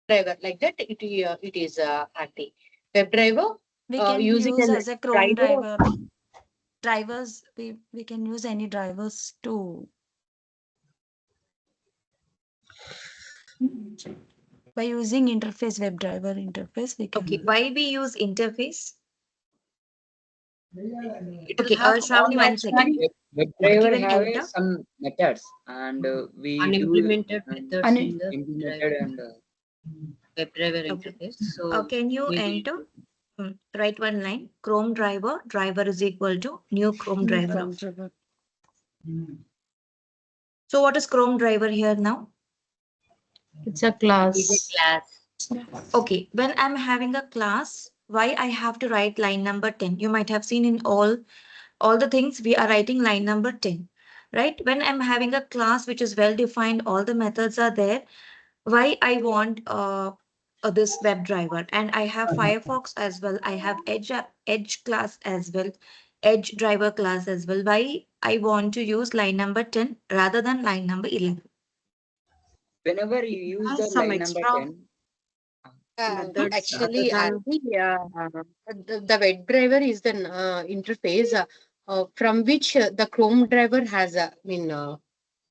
WebDriver like that. It is RT. WebDriver We can using use an as a Chrome driver. driver. Drivers, we can use any drivers to by using interface WebDriver interface we can. Okay, why we use interface? It will Okay, have Shravani, 1 second. WebDriver Give an have enter. some methods and we unimplemented do methods in the implemented and WebDriver Okay. interface. So Can you we will enter? Write one line. Chrome driver. Driver is equal to new Chrome driver. Chrome driver. So what is Chrome driver here now? It's a is a class. class. Okay, when I'm having a class, why I have to write line number 10? You might have seen in all the things we are writing line number 10, right? When I'm having a class which is well defined, all the methods are there. Why I want this WebDriver, and I have Firefox as well. I have Edge class as well, Edge driver class as well. Why I want to use line number 10 rather than line number 11? whenever you use the some line number extra 10, methods Actually, other than the WebDriver is the interface from which the Chrome driver has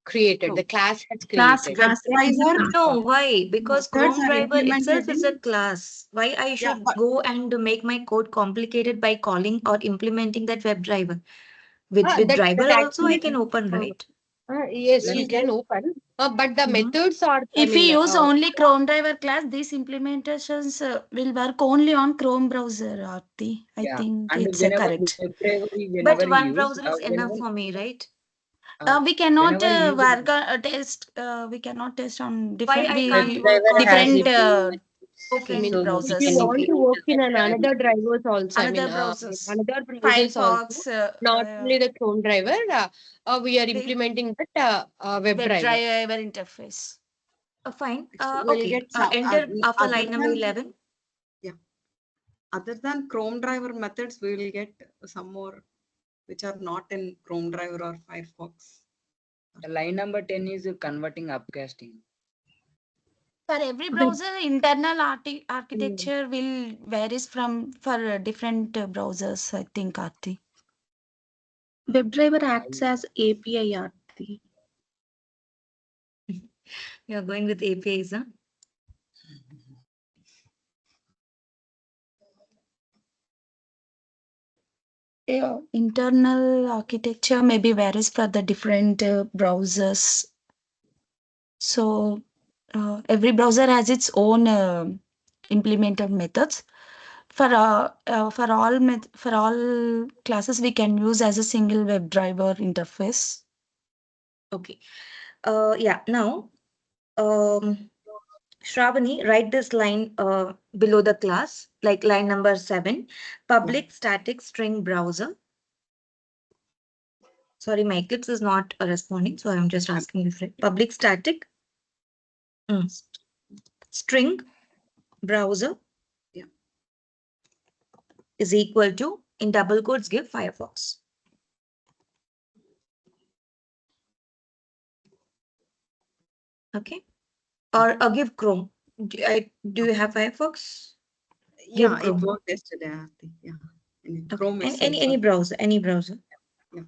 created. The class has class created. wise No, why? Because methods Chrome are driver itself implemented is a in class. Why I yeah, should but go and make my code complicated by calling or implementing that WebDriver? With driver That also I actually, can open, right? yes, you when can open, but the Mhm. methods are, If we use only Chrome driver class, these implementations will work only on Chrome browser, Aarti. I yeah, think and it's whenever correct. whenever But whenever one you use browser is enough whenever for me, right? We cannot whenever you use work test. We cannot test on Why different I can't we work WebDriver on has different its own I okay mean, different so we if you can browsers. want to implement work the in WebDriver. another drivers also, Another browsers, another browsers also, Firefox, not only the Chrome driver, we are the implementing that web driver. WebDriver interface. fine. we'll Okay. get some Enter after other line number than 11. yeah, other than Chrome driver methods, we will get some more which are not in Chrome driver or Firefox. The line number 10 is converting upcasting. For every The- browser, internal architecture will varies from for different browsers. I think, Aarti. WebDriver acts as API, Aarti. You're going with APIs, huh? Yeah, internal architecture maybe varies for the different browsers. So every browser has its own implemented methods. For all classes, we can use as a single WebDriver interface. Okay. Yeah. Now, Shravani, write this line below the class, like line number 7, public static string browser. Sorry, my Eclipse is not responding, so I'm just asking you for it. Public static string browser Yeah. is equal to, in double quotes, give Firefox. Okay. Or give Chrome. Do you have Firefox? Yeah, it Chrome. worked yesterday, Aarti. Yeah, in Okay. Chrome And itself. any browser, any browser. Yeah.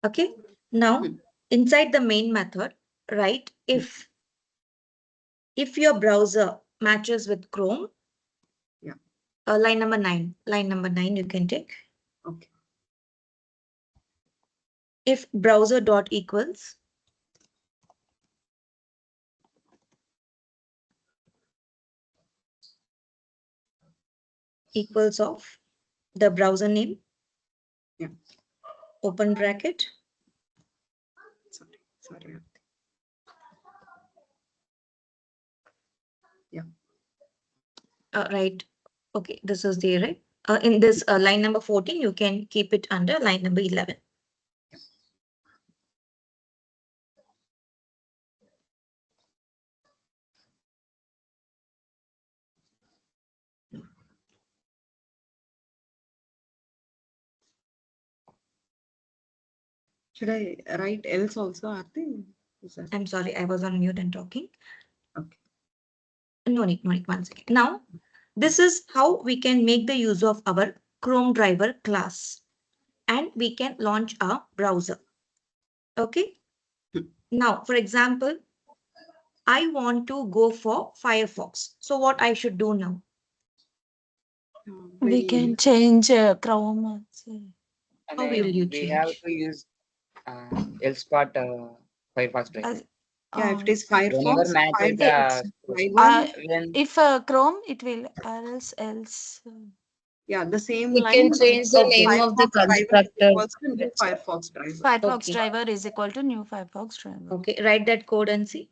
Okay. Now, inside the main method, write if your browser matches with Chrome. Yeah. Line number 9. Line number 9 you can take. Okay. If browser dot equals of the browser name. Yeah. Open bracket. Sorry. Yeah. Right. Okay, this is there, right? In this line number 14, you can keep it under line number 11. Should I write else also, Aarti? I'm sorry, I was on mute and talking. Okay. No need, no need. One second. Now, this is how we can make the use of our Chrome driver class, and we can launch a browser. Okay. Now, for example, I want to go for Firefox. So what I should do now? We Very can change Chrome also. And How will then you we have change? to use else part Firefox driver. As- yeah, if it is Whenever Firefox, matches Firefox the driver, when if Chrome, it will, or else. yeah, the same We can line. change the Okay. name of the Firefox driver is constructor. equals to new Firefox driver. Firefox Okay. driver is equal to new Firefox driver. Okay, write that code and see.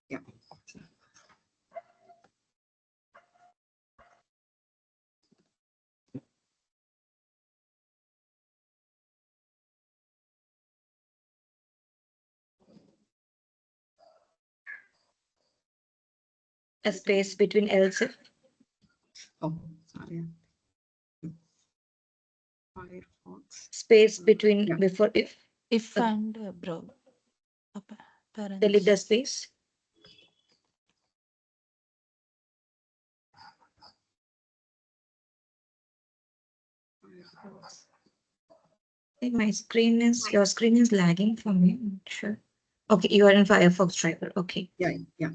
Yeah. A space between else if. Oh, sorry. Firefox. Space between Yeah. before if. If Okay. and bro. Delete the space. Firefox. I think your screen is lagging for me. I'm not sure. Okay, you are in Firefox driver. Okay. Yeah, yeah.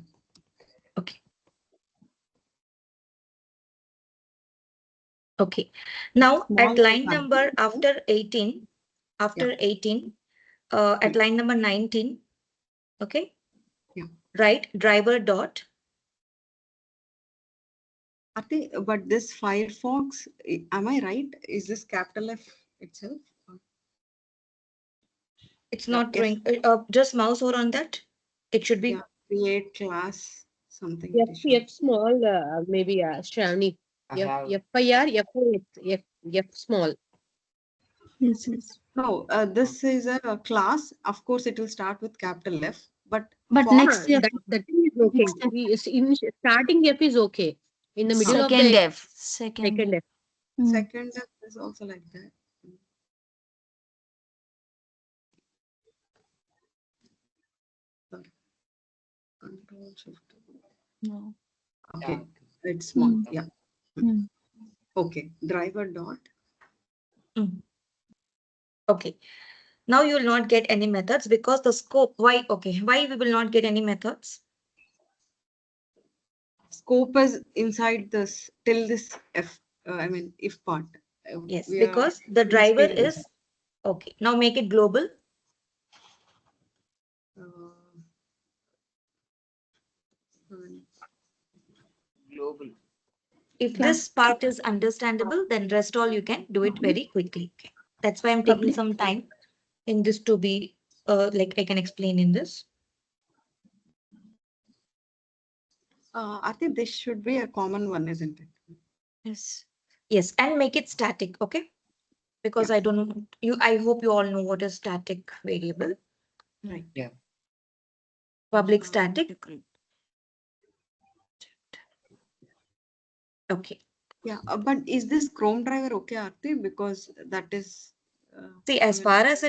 Okay. Okay. Now Small at line button. number after 18, at Yeah. line number 19, okay? Yeah. Write driver dot. Ati, but this Firefox, am I right? Is this capital F itself? It's Yeah, not throwing, just mouse over on that. It should be. Yeah, create class something. F, it should- F small, maybe Shravani. I F, have FIR, F small. Yes, yes. No, this is a class. Of course, it will start with capital F, but But Fox, next F, That thing is okay. next F, In starting F is okay. In the middle of second the F. second F. second F is also like that. Sorry. Control shift. No. Okay, yeah, it's small. Mm. Yeah. Mm. Okay, driver dot. Mm. Okay. Now you will not get any methods because the scope. Why? Okay. Why we will not get any methods? Scope is inside this till this F. I mean, if part. Yes, We are because the in this driver table. is okay. Now make it global. global. If Yeah. this part is understandable, then rest all you can do it very quickly. Okay. That's why I'm taking Public. some time in this to be like I can explain in this. I think this should be a common one, isn't it? Yes. Yes, and make it static, okay? Because Yeah. I don't know you. I hope you all know what is static variable. Right. Yeah. Public static. Okay. Yeah, but is this Chrome driver okay, Aarti? Because that is. See, I as mean, far as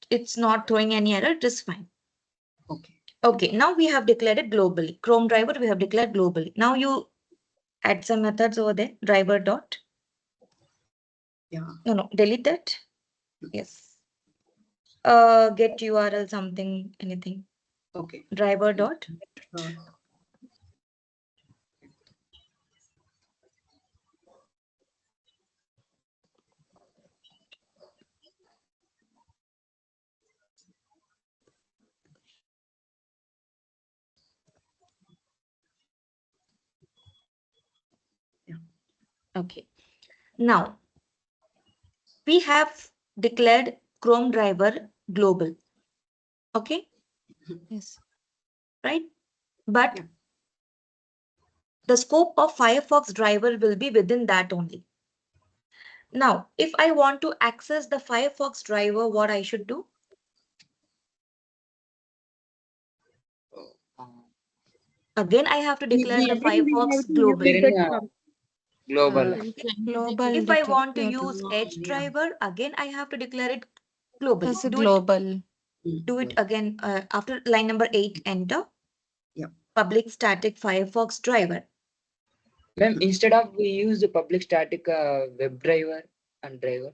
it's not throwing any error, it is fine. okay. Okay, now we have declared it globally. Chrome driver we have declared globally. Now you add some methods over there. Driver dot. Yeah. No, delete that. Yes. Get URL something, anything. Okay. Driver dot. Dot. Okay. Now we have declared Chrome driver global. Okay, Yes. right? But Yeah. the scope of Firefox driver will be within that only. Now, if I want to access the Firefox driver, what I should do? Uh, Again, I have to declare the Again, we have Firefox to global. use Getting that global. Global. If I want to yeah, use Edge Yeah. driver, again, I have to declare it global. That's a Do it, global. do it again after line number 8, enter. Yeah. public static Firefox driver. Ma'am, instead of we use the public static WebDriver and driver.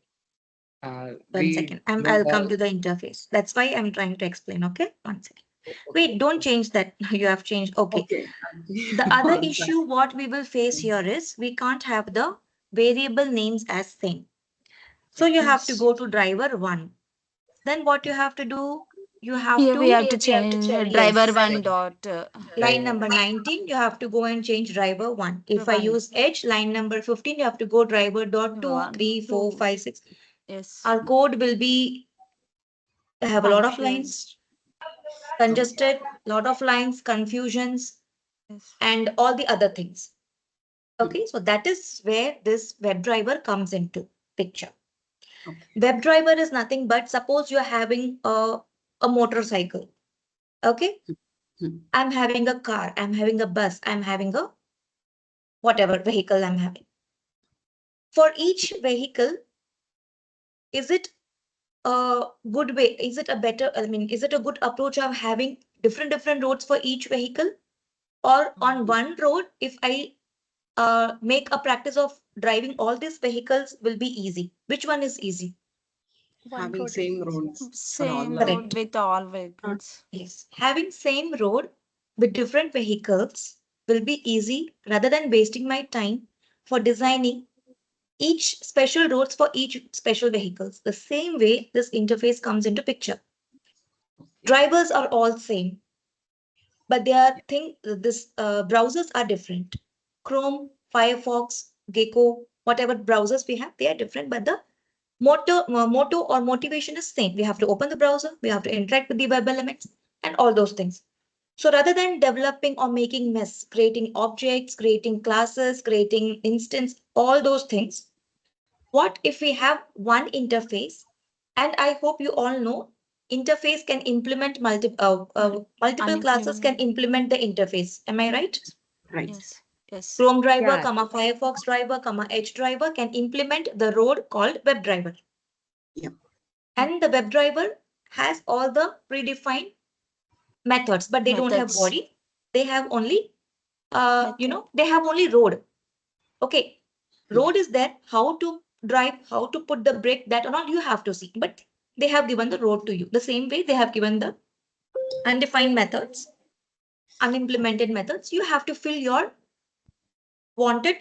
One We second. don't I'll come have- to the interface. That's why I'm trying to explain. Okay. 1 second. Okay. Wait, don't change that. You have changed. Okay. Okay. The other issue what we will face here is we can't have the variable names as same. So you have to Yes. go to driver 1. Then what you have to do? You have Here to we have to change driver yes, one dot. line number 19, you have to go and change driver 1. If I One. use edge, line number 15, you have to go driver dot 2, 1, 3, 4, 2. 5, 6. Yes. Our code will be have a lot of lines, congested, lot of lines, confusions, Yes. and all the other things. Okay, so that is where this WebDriver comes into picture. Okay. WebDriver is nothing but suppose you're having a motorcycle. Okay, I'm having a car, I'm having a bus, I'm having a whatever vehicle I'm having. For each vehicle, is it a good way? Is it a better, I mean, is it a good approach of having different roads for each vehicle? Or on one road, if I make a practice of driving all these vehicles will be easy. Which one is easy? Having same roads. Same Correct. road with all vehicles. Yes. Having same road with different vehicles will be easy rather than wasting my time for designing each special roads for each special vehicles. The same way this interface comes into picture. Drivers are all same, but they are browsers are different. Chrome, Firefox, Gecko, whatever browsers we have, they are different, but the motto or motivation is same. We have to open the browser, we have to interact with the web elements and all those things. So rather than developing or making mess, creating objects, creating classes, creating instance, all those things, what if we have one interface? And I hope you all know interface can implement multiple classes can implement the interface. Am I right? Right. Yes. Yes. Chrome driver, Yeah. Firefox driver, Edge driver can implement the road called WebDriver. Yeah. And the WebDriver has all the predefined methods, but they don't have Methods. body. They have only, they have only road. Okay, road is there. How to drive, how to put the brake, that or not you have to see. But they have given the road to you. The same way they have given the undefined methods, unimplemented methods. You have to fill your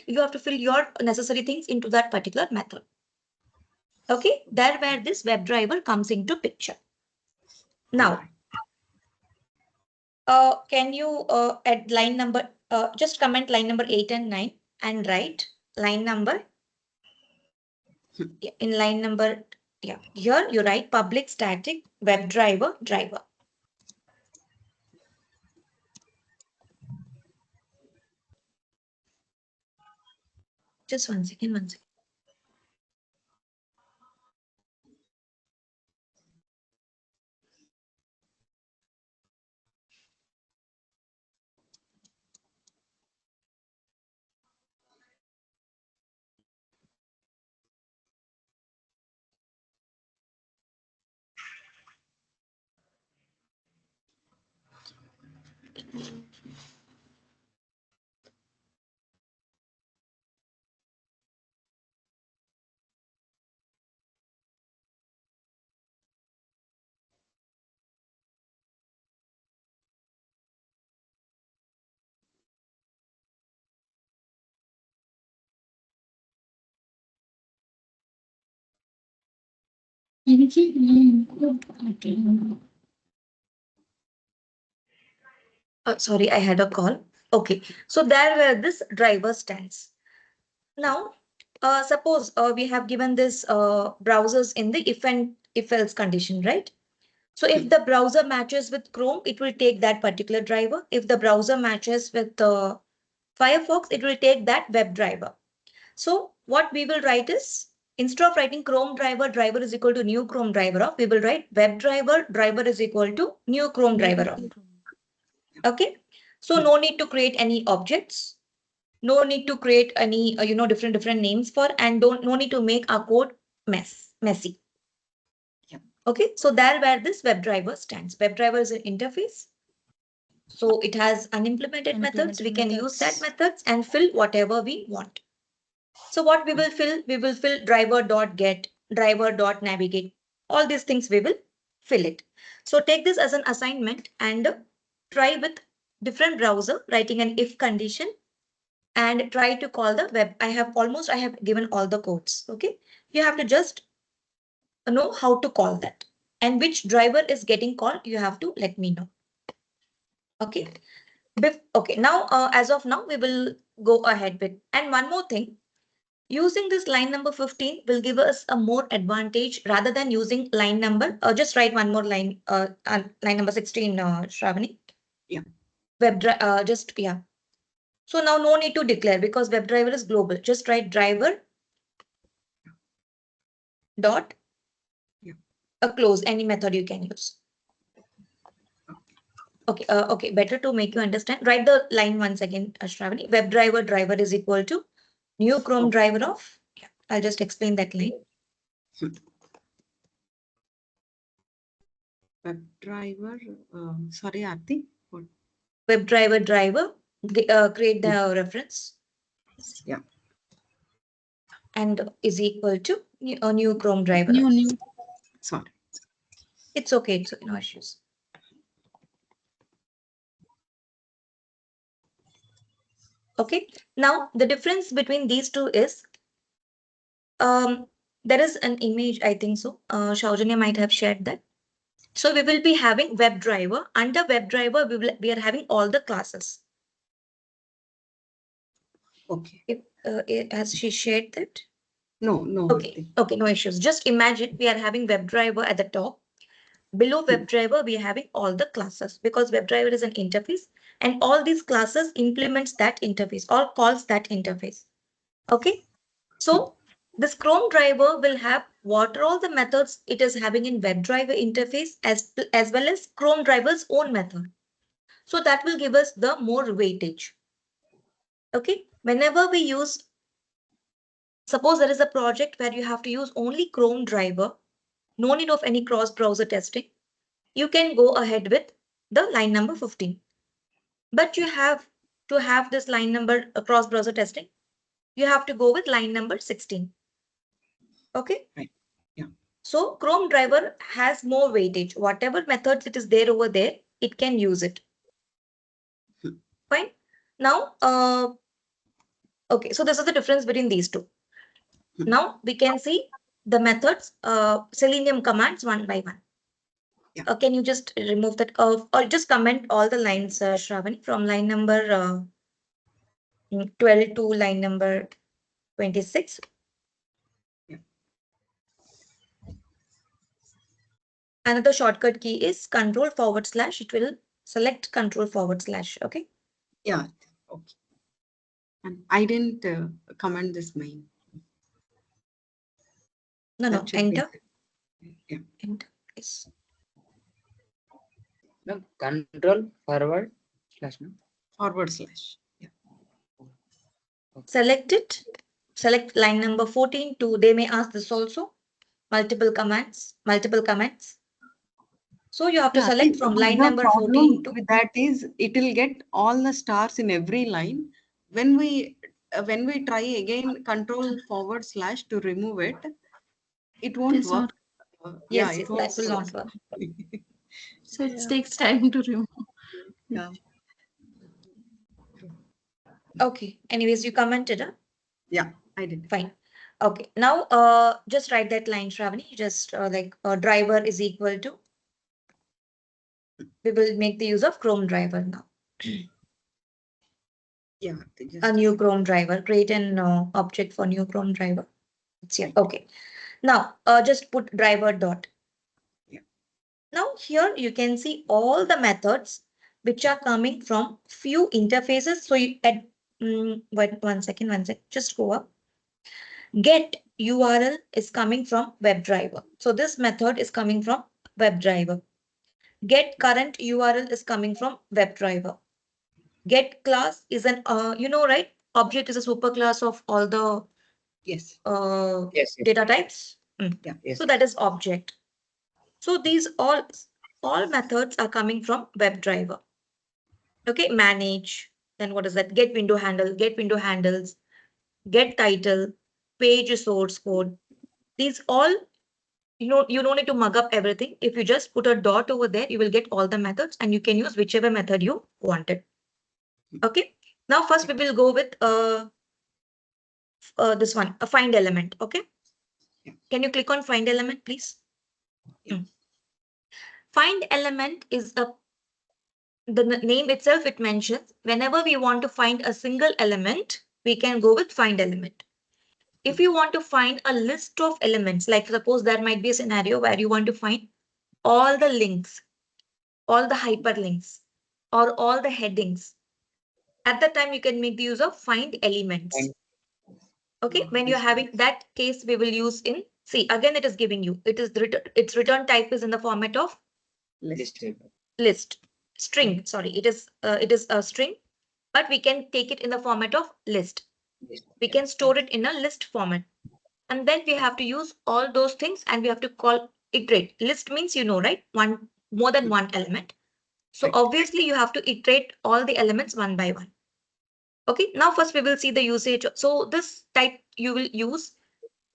you have to fill your necessary things into that particular method. Okay, there where this WebDriver comes into picture. Now, can you add line number, just comment line number 8 and 9 and write line number. In line number, yeah, here you write public static WebDriver driver. Just 1 second, 1 second. Sorry, I had a call. Okay, so there where this driver stands. Now, suppose we have given this browsers in the if and if else condition, right? So if the browser matches with Chrome, it will take that particular driver. If the browser matches with Firefox, it will take that WebDriver. So what we will write is, instead of writing Chrome driver is equal to new Chrome driver of, we will write WebDriver driver is equal to new Chrome driver of. Okay, so no need to create any objects. No need to create any, different names for, and no need to make our code messy. Yeah. Okay, so there where this WebDriver stands. WebDriver is an interface. So it has unimplemented methods. We can use that methods and fill whatever we want. So what we will fill? We will fill driver.get, driver.navigate. All these things we will fill it. So take this as an assignment and try with different browser, writing an if condition and try to call the web. I have given all the codes. Okay. You have to just know how to call that and which driver is getting called. You have to let me know. Okay. Okay. Now, as of now, we will go ahead with, and one more thing. Using this line number 15 will give us a more advantage rather than using line number. Just write one more line, line number 16, Shravani. Yeah. Yeah. So now no need to declare because WebDriver is global. Just write driver dot close, any method you can use. Okay. Okay. Better to make you understand. Write the line once again, Shravani. WebDriver driver is equal to new Chrome driver of. Yeah. I'll just explain that line. WebDriver, sorry, Aarti. What? WebDriver driver, create the reference. Yeah. And is equal to a new Chrome driver. New. Sorry. It's okay. It's no issues. Okay. Now the difference between these two is there is an image, I think so. Shaujanya might have shared that. So we will be having WebDriver. Under WebDriver, we are having all the classes. Okay. Has she shared that? No. Okay. Okay, no issues. Just imagine we are having WebDriver at the top. Below WebDriver, we are having all the classes because WebDriver is an interface and all these classes implements that interface or calls that interface. Okay. So this Chrome driver will have what are all the methods it is having in WebDriver interface as well as Chrome driver's own method. So that will give us the more weightage. Okay. Whenever we use, suppose there is a project where you have to use only Chrome driver, no need of any cross-browser testing, you can go ahead with the line number 15. But you have to have this line number cross-browser testing. You have to go with line number 16. Okay. Right. Yeah. So Chrome driver has more weightage. Whatever methods it is there over there, it can use it. Fine. Now, okay. So this is the difference between these two. Now we can see the methods, Selenium commands one by one. Yeah. Can you just remove that or just comment all the lines, Shravani, from line number 12 to line number 26. Yeah. Another shortcut key is control /. It will select control /. Okay. Yeah. Okay. And I didn't comment this main. No. Enter. Yeah. Enter. Yes. No, control forward slash. No? /. Yeah. Select it. Select line number 14 to, they may ask this also. Multiple commands. So you have to select from line the number problem 14 to. with that is it will get all the stars in every line. When we try again control / to remove it, it won't It's work. not. Yes, it that will not work. So it takes time to remove. Yeah. Okay. Anyways, you commented, huh? Yeah, I did. Fine. Okay. Now, just write that line, Shravani. Just like driver is equal to. We will make the use of Chrome driver now. Yeah. A new Chrome driver. Create an object for new Chrome driver. It's here. Right. Okay. Now, just put driver dot. Yeah. Now here you can see all the methods which are coming from few interfaces. So you add, wait, one second. Just go up. Get URL is coming from WebDriver. So this method is coming from WebDriver. Get current URL is coming from WebDriver. Get class is an, right? Object is a superclass of all the Yes. Yes. data types. Yeah. Yes. So that is object. So these all methods are coming from WebDriver. Okay, manage. Then what is that? Get window handle, get window handles, get title, page source code. These all, you don't need to mug up everything. If you just put a dot over there, you will get all the methods and you can use whichever method you wanted. Okay. Now first we will go with this one, a find element. Okay. Yeah. Can you click on find element, please? Yeah. Find element is the name itself, it mentions whenever we want to find a single element, we can go with find element. If you want to find a list of elements, like suppose there might be a scenario where you want to find all the links, all the hyperlinks, or all the headings, at that time you can make the use of find elements. Find- Okay, when you're having that case, we will use in, see, again it is giving you, its return type is in the format of List. list, string, sorry, it is a string, but we can take it in the format of list. We can store it in a list format. And then we have to use all those things and we have to call iterate. List means, right? More than one element. So Right. obviously you have to iterate all the elements one by one. Okay, now first we will see the usage. So this type you will use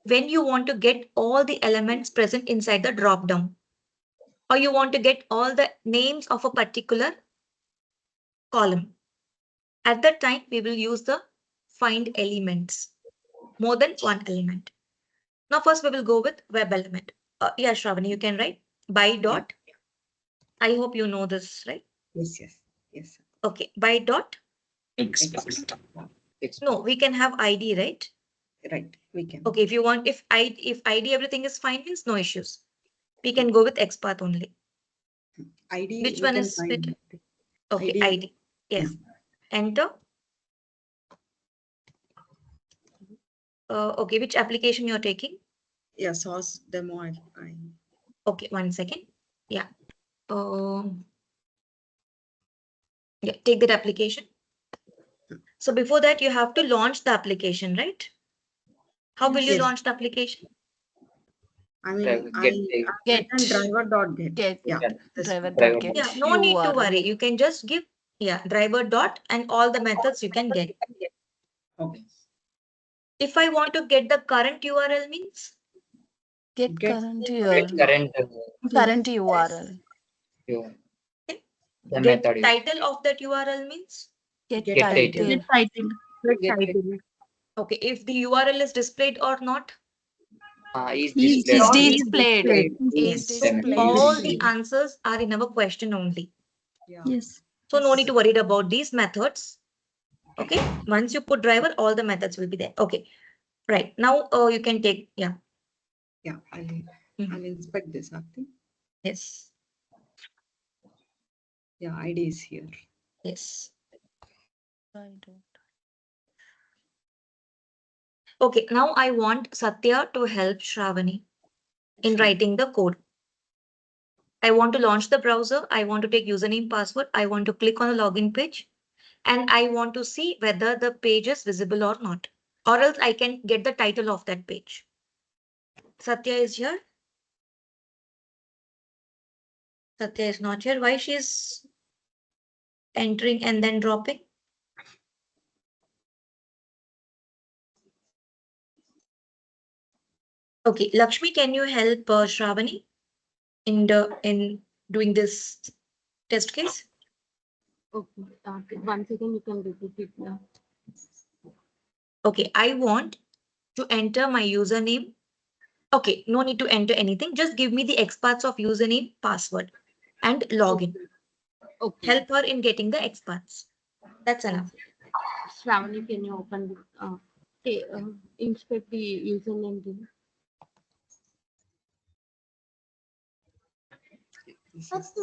when you want to get all the elements present inside the drop down, or you want to get all the names of a particular column. At that time, we will use the find elements, more than one element. Now first we will go with web element. Yeah, Shravani, you can write by dot. I hope you know this, right? Yes, yes, yes. Okay, by dot. Expert. No, we can have ID, right? Right, we can. Okay, if you want, if ID everything is fine, means no issues. We can go with XPath only. ID, Which we one can is find it? it. Okay, ID. ID. Yes. Enter. Okay, which application you're taking? Yeah, source demo. Okay, 1 second. Yeah. Yeah, take that application. So before that, you have to launch the application, right? How will you Yes. launch the application? I mean, Driver, I Get. written driver.get. Get. Yeah. this Driver one. dot get Yeah, no need to URL. worry. You can just give, driver dot and all the methods you can get. Okay. If I want to get the current URL means, Get Get current Get URL. current Current URL. your- the get method is title of that URL means. Get Get title. title. title. title. title. Okay, if the URL is displayed or not, is Is displayed. Displayed. is displayed. all the answers are in our question only. Yeah. Yes. So no need to worry about these methods. Okay, once you put driver, all the methods will be there. Okay, right now you can take, Yeah. I'll inspect this. Aarti. yes, Yeah, ID is here. yes. Okay, now I want Satya to help Shravani in Sure. writing the code. I want to launch the browser. I want to take username, password. I want to click on the login page and I want to see whether the page is visible or not, or else I can get the title of that page. Satya is here. Satya is not here. Why she is entering and then dropping? Okay, Lakshmi, can you help Shravani in doing this test case? Okay. Okay. 1 second, you can repeat it now. Okay, I want to enter my username. Okay, no need to enter anything. Just give me the XPaths of username, password, and login. Okay. Help her in getting the XPaths. That's enough. Shravani, can you open the okay, inspect the username then? This is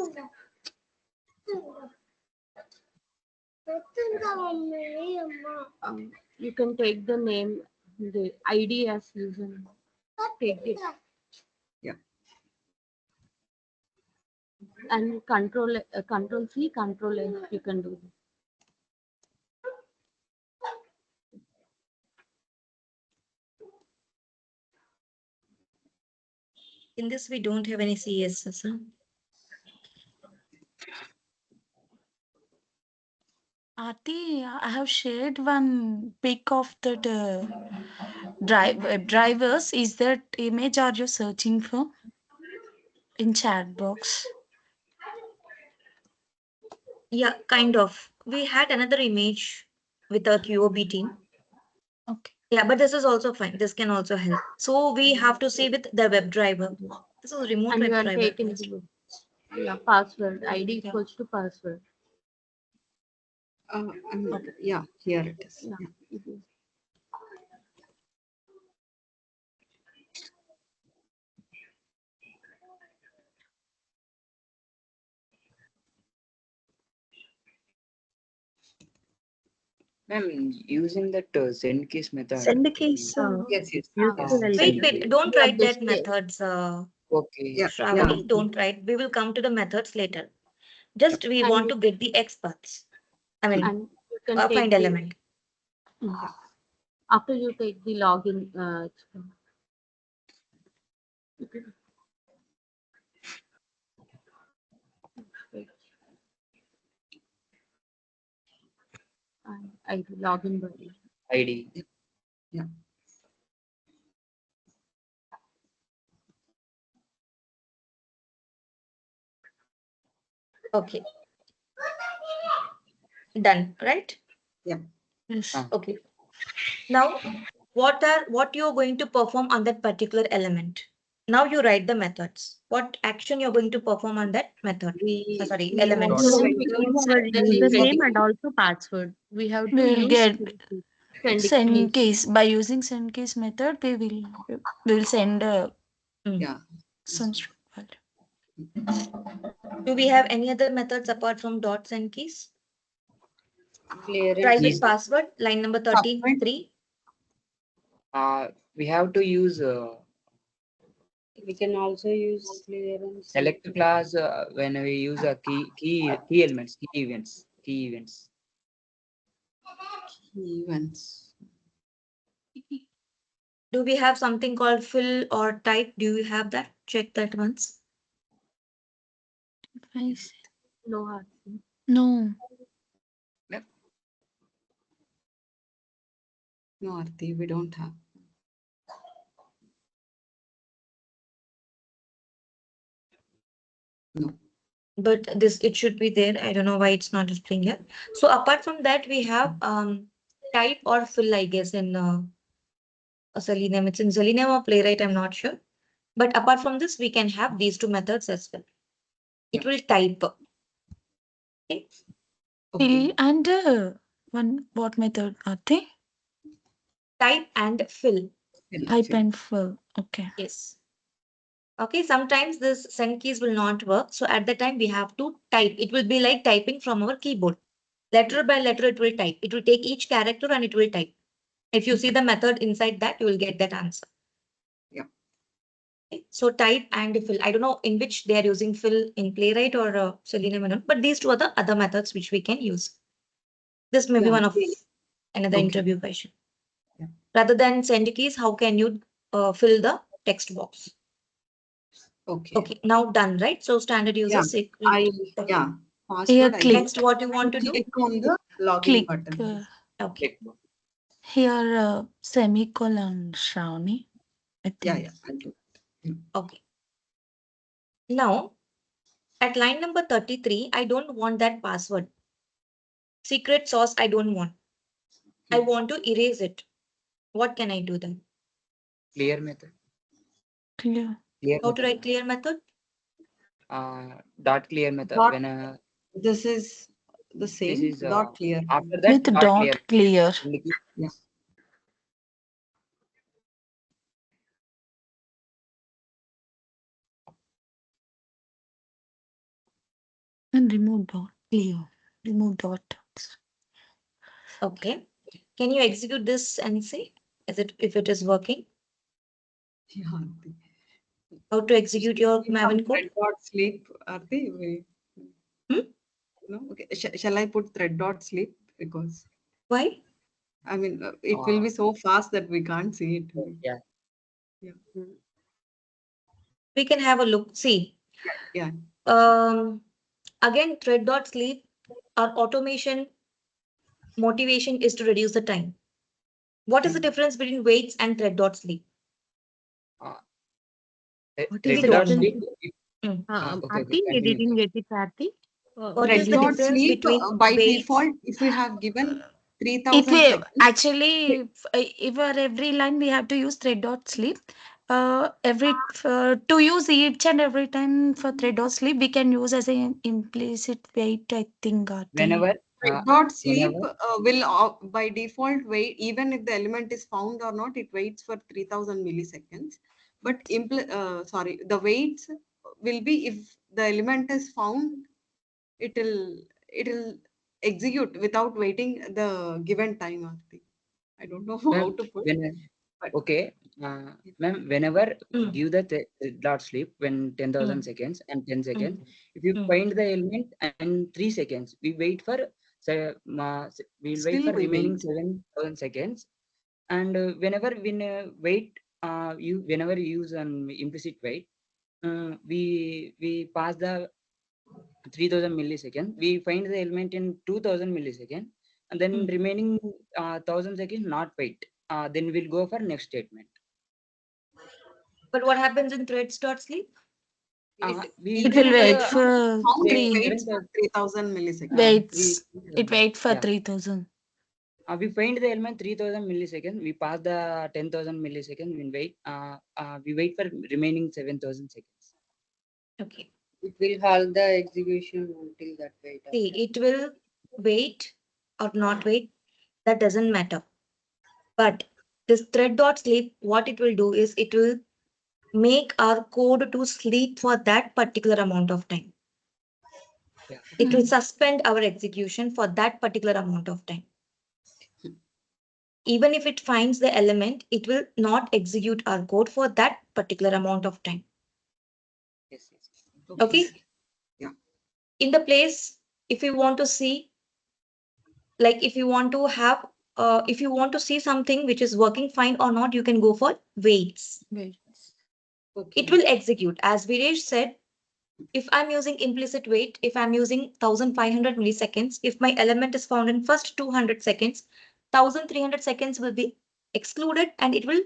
You can take the name, the ID as username. Take it. Yeah. And control C, control S, you can do this. In this, we don't have any CSS. Huh? Aarti, I have shared one pic of that web drivers. Is that image are you searching for in chat box? Yeah, kind of. We had another image with a QOB team. Okay. Yeah, but this is also fine. This can also help. So we have to say with the WebDriver. This is remote And you can WebDriver. take into password. ID equals to password. Yeah, here it is. Yeah. Yeah. it is. Ma'am, using that send case method. Send the case. Yes, yes. Wait, don't Yeah, write that just methods, Okay. Yeah, Shravani. Don't write. We will come to the methods later. Just we want to get the X paths. I mean, and you can take find the, element. after you take the login. And ID login button. ID. yeah. Okay. Done, right? Yes. Ah. Okay. Now, what you're going to perform on that particular element? Now you write the methods. What action you're going to perform on that method? We, Sorry, we elements. want to We enter have the username and also password. We have to We will use get send keys. case by using send case method. We will send yeah. some string value. Do we have any other methods apart from dots and keys? Clearance. Try with Keys. password, line number 33. We have to use We can also use clearance. select class when we use a key elements, key events. Events. Do we have something called fill or type? Do you have that? Check that once. No hard. No. No, Aarti, we don't have. No. But this it should be there. I don't know why it's not displaying here. So apart from that, we have type or fill, I guess, in Selenium. It's in Selenium or Playwright, I'm not sure. But apart from this, we can have these two methods as well. It will type. Okay. Fill and one what method are they? Type and fill. Type and fill. Okay. Yes. Okay, sometimes this send keys will not work. So at the time we have to type. It will be like typing from our keyboard. Letter by letter it will type. It will take each character and it will type. If you see the method inside that, you will get that answer. Yeah. Okay, so type and fill. I don't know in which they are using fill in Playwright or Selenium, or not, but these two are the other methods which we can use. This may be Yeah, one of another Okay. interview question. Yeah. Rather than send keys, how can you fill the text box? Okay. Okay, now done, right? So standard user Yeah, secret. Yeah. Here Password. click. Next, what you want to do? Click on the login Click button. Okay. here semicolon Shravani. I think. Yeah, I'll do. Okay. Now, at line number 33, I don't want that password. Secret sauce, I don't want. I want to erase it. What can I do then? Clear method. Clear. How to write clear method? Dot clear method. Dot- When This is the same. this is Dot clear. after that With dot clear. Yeah. And remove dot clear. Remove dot. Okay. Can you execute this and see if it is working? Yeah. Aarti. How to execute your Maven code? Thread dot sleep. Aarti, no. Okay. Shall I put thread dot sleep because Why? I mean it will be so fast that we can't see it. Yeah. We can have a look. See. Yeah. Again, thread dot sleep, our automation motivation is to reduce the time. What is the difference between waits and thread dot sleep? What is Red the dot difference? sleep. Mm. Okay, Aarti, we continue. didn't get it, Aarti. What Red is the dot difference sleep between by waits? default, if we have given It 3000 will seconds, actually, if for every line we have to use thread dot sleep. To use each and every time for thread dot sleep, we can use as an implicit wait. I think, Aarti. Whenever, red dot sleep whenever, will by default wait, even if the element is found or not, it waits for 3000 milliseconds. But the waits will be if the element is found, it'll execute without waiting the given time. Aarti. I don't know how ma'am, to put. when, But okay, ma'am, whenever Mm. give the dot sleep when 10,000 Mm. seconds and 10 seconds, Mm. if you Mm. find the element and 3 seconds, we wait for, we'll wait still for we remaining wait. 7,000 seconds. And whenever wait, whenever you use an implicit wait, we pass the 3000 millisecond, we find the element in 2000 millisecond, and then Mm. remaining 1000 seconds not wait. Then we'll go for next statement. But what happens in threads dot sleep? We It Even will if the wait uh, element is for found, it wait three. waits for 7,000. 3000 milliseconds. Waits. It wait for Yeah. 3000. We find the element 3000 milliseconds. We pass the 10,000 milliseconds. We wait for remaining 7,000 seconds. Okay. It will hold the execution until that wait. See, it will wait or not wait. That doesn't matter. But this thread dot sleep, what it will do is it will make our code to sleep for that particular amount of time. Yeah. It will suspend our execution for that particular amount of time. Even if it finds the element, it will not execute our code for that particular amount of time. Yes, yes. Okay? Yeah. In the place, if you want to see, like if you want to have, if you want to see something which is working fine or not, you can go for waits. Waits. Okay. It will execute. As Viresh said, if I'm using implicit wait, if I'm using 1500 milliseconds, if my element is found in first 200 seconds, 1300 seconds will be excluded and it will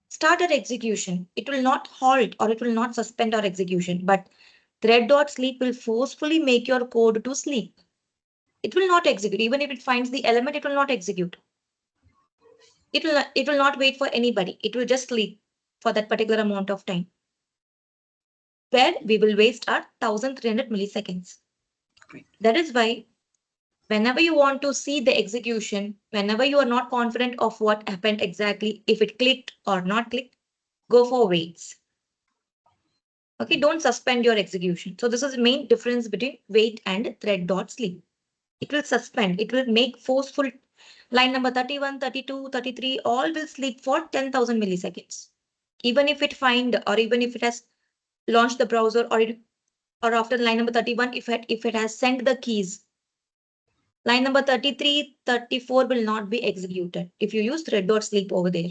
start our execution. It will not halt or it will not suspend our execution, but thread dot sleep will forcefully make your code to sleep. It will not execute. Even if it finds the element, it will not execute. It will not wait for anybody. It will just sleep for that particular amount of time, where we will waste our 1300 milliseconds. Right. That is why whenever you want to see the execution, whenever you are not confident of what happened exactly, if it clicked or not clicked, go for waits. Okay, don't suspend your execution. So this is the main difference between wait and thread dot sleep. It will suspend, it will make forceful. Line number 31, 32, 33, all will sleep for 10,000 milliseconds. Even if it find or even if it has launched the browser or after line number 31, if it has sent the keys, line number 33, 34 will not be executed if you use thread dot sleep over there.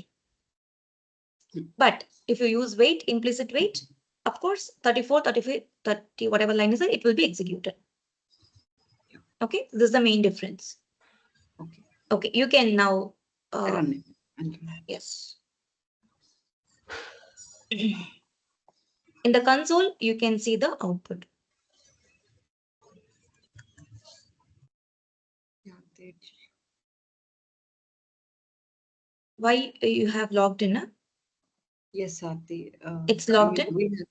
But if you use wait, implicit wait, of course, 34, 35, 30, whatever line is there, it will be executed. Okay, this is the main difference. Okay. Okay, you can now. Run it. And Yes. In the console, you can see the output. yeah, Why you have logged in? Huh? yes, Aarti. It's logged in.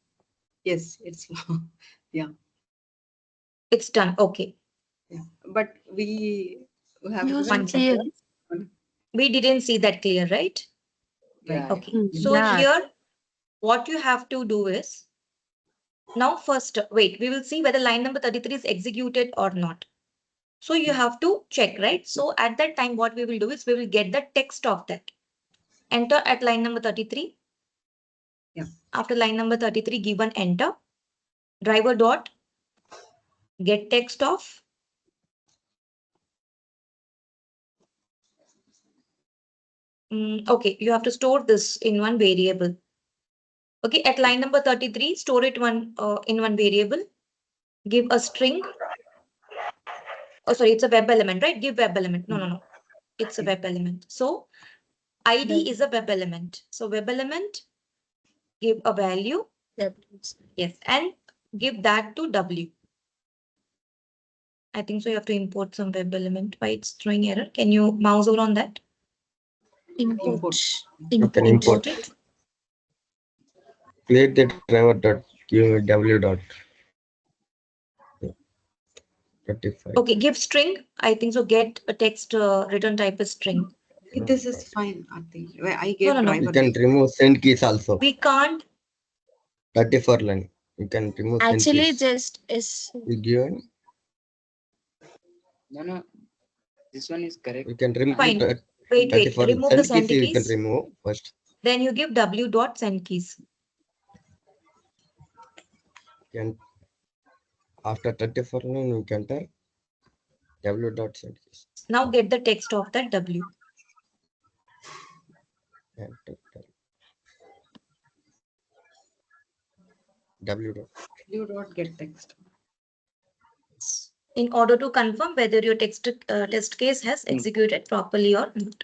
Yes, it's yeah. It's done. Okay. Yeah. But we have Use given One it here. second. We didn't see that clear, right? right. Yeah. Okay. Mm, So yeah. here, what you have to do is now first wait. We will see whether line number 33 is executed or not. So you have to check, right? So at that time, what we will do is we will get the text of that. Enter at line number 33. Yeah. After line number 33, give an enter. Driver dot get text of. Okay, you have to store this in one variable. Okay, at line number 33, store it in one variable. Give a string. Oh, sorry, it's a web element, right? Give web element. No. It's a web element. So ID is a web element. So web element, give a value. Yes, and give that to W. I think so you have to import some web element. Why it's throwing error? Can you mouse over on that? Import. You can import. it. Create the driver dot give w dot 35. Okay, give string. I think so. Get a text return type as string. This is fine, Aarti. I No, gave no, no. You driver. can remove send keys also. We can't. 34 line. You can remove send Actually, keys. just is You given. No. This one is correct. You can remove Fine. that Wait. 34 Remove the send send keys. You can keys. remove first. Then you give W dot send keys. Can after 34 line you can tell w dot send keys. Now get the text of that W. And w dot. You dot get text. In order to confirm whether your test case has executed properly or not.